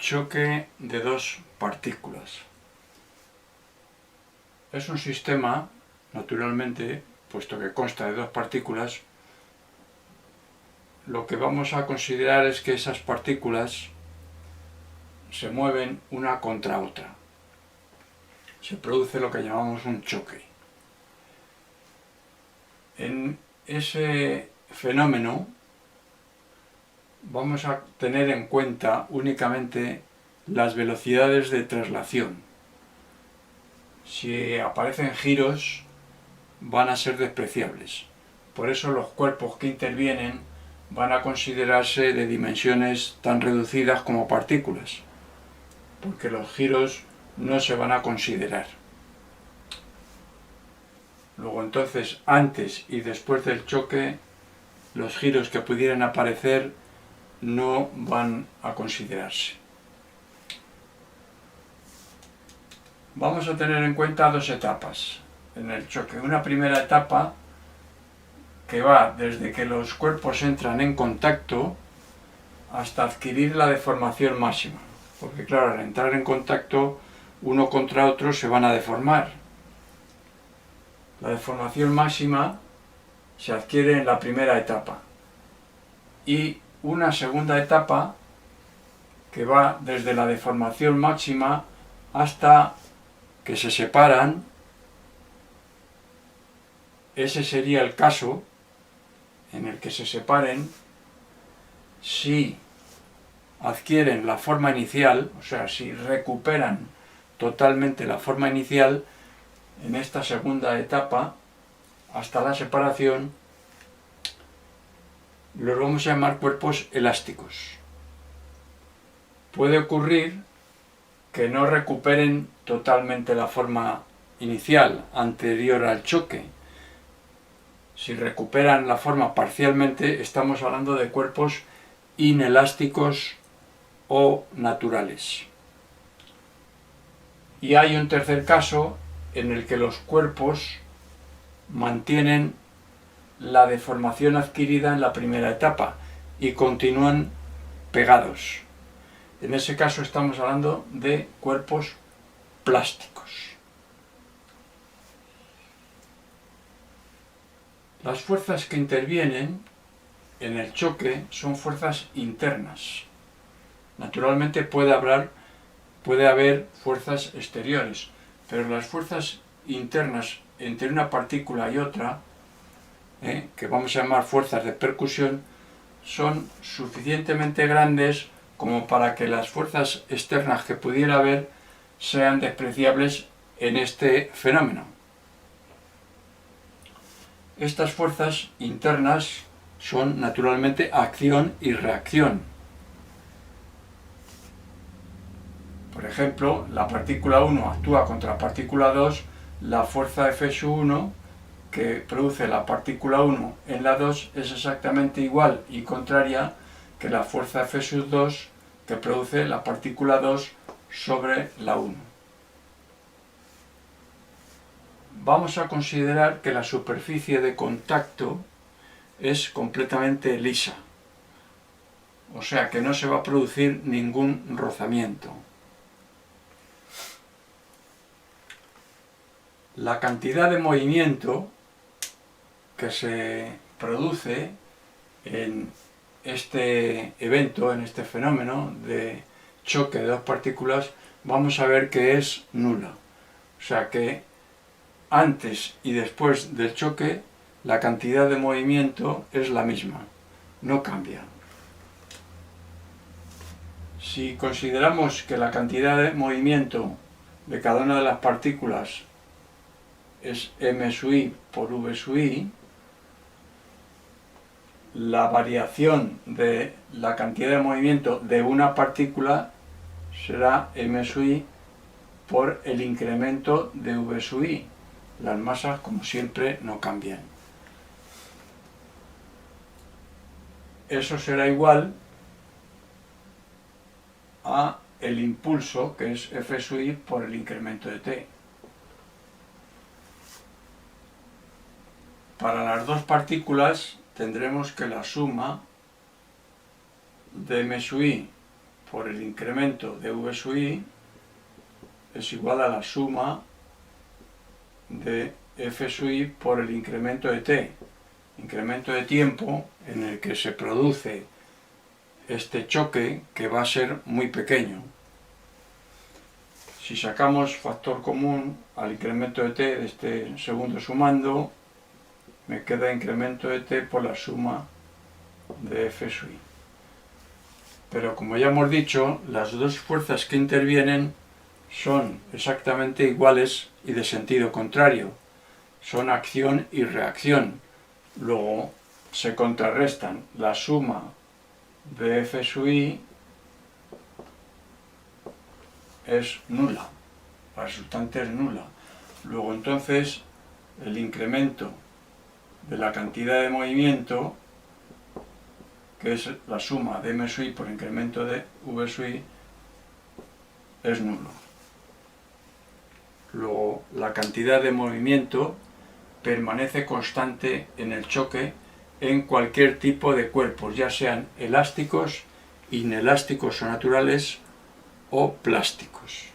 Choque de dos partículas. Es un sistema, naturalmente, puesto que consta de dos partículas, lo que vamos a considerar es que esas partículas se mueven una contra otra. Se produce lo que llamamos un choque. En ese fenómeno vamos a tener en cuenta únicamente las velocidades de traslación. Si aparecen giros, van a ser despreciables. Por eso los cuerpos que intervienen van a considerarse de dimensiones tan reducidas como partículas, porque los giros no se van a considerar. Luego entonces, antes y después del choque, los giros que pudieran aparecer no van a considerarse. Vamos a tener en cuenta dos etapas en el choque. Una primera etapa que va desde que los cuerpos entran en contacto hasta adquirir la deformación máxima. Porque claro, al entrar en contacto uno contra otro se van a deformar. La deformación máxima se adquiere en la primera etapa. Y una segunda etapa que va desde la deformación máxima hasta que se separan. Ese sería el caso en el que se separen si adquieren la forma inicial, o sea, si recuperan totalmente la forma inicial en esta segunda etapa hasta la separación. Los vamos a llamar cuerpos elásticos. Puede ocurrir que no recuperen totalmente la forma inicial anterior al choque. Si recuperan la forma parcialmente, estamos hablando de cuerpos inelásticos o naturales. Y hay un tercer caso en el que los cuerpos mantienen la deformación adquirida en la primera etapa y continúan pegados. En ese caso estamos hablando de cuerpos plásticos. Las fuerzas que intervienen en el choque son fuerzas internas. Naturalmente puede haber fuerzas exteriores, pero las fuerzas internas entre una partícula y otra, que vamos a llamar fuerzas de percusión, son suficientemente grandes como para que las fuerzas externas que pudiera haber sean despreciables en este fenómeno. Estas fuerzas internas son naturalmente acción y reacción. Por ejemplo, la partícula 1 actúa contra la partícula 2, la fuerza F1 que produce la partícula 1 en la 2 es exactamente igual y contraria que la fuerza F2 que produce la partícula 2 sobre la 1. Vamos a considerar que la superficie de contacto es completamente lisa, o sea que no se va a producir ningún rozamiento. La cantidad de movimiento que se produce en este evento, en este fenómeno de choque de dos partículas, vamos a ver que es nula. O sea que antes y después del choque la cantidad de movimiento es la misma, no cambia. Si consideramos que la cantidad de movimiento de cada una de las partículas es m sub i por v sub i, la variación de la cantidad de movimiento de una partícula será m sub i por el incremento de v sub i. Las masas, como siempre, no cambian. Eso será igual a el impulso, que es f sub i por el incremento de t. Para las dos partículas tendremos que la suma de m sub i por el incremento de V sub i es igual a la suma de F sub i por el incremento de t, incremento de tiempo en el que se produce este choque, que va a ser muy pequeño. Si sacamos factor común al incremento de t de este segundo sumando, me queda incremento de t por la suma de F sub i. Pero como ya hemos dicho, las dos fuerzas que intervienen son exactamente iguales y de sentido contrario. Son acción y reacción. Luego se contrarrestan. La suma de F sub i es nula. La resultante es nula. Luego entonces el incremento de la cantidad de movimiento, que es la suma de m sub i por incremento de v sub i, es nulo. Luego la cantidad de movimiento permanece constante en el choque en cualquier tipo de cuerpos, ya sean elásticos, inelásticos o naturales, o plásticos.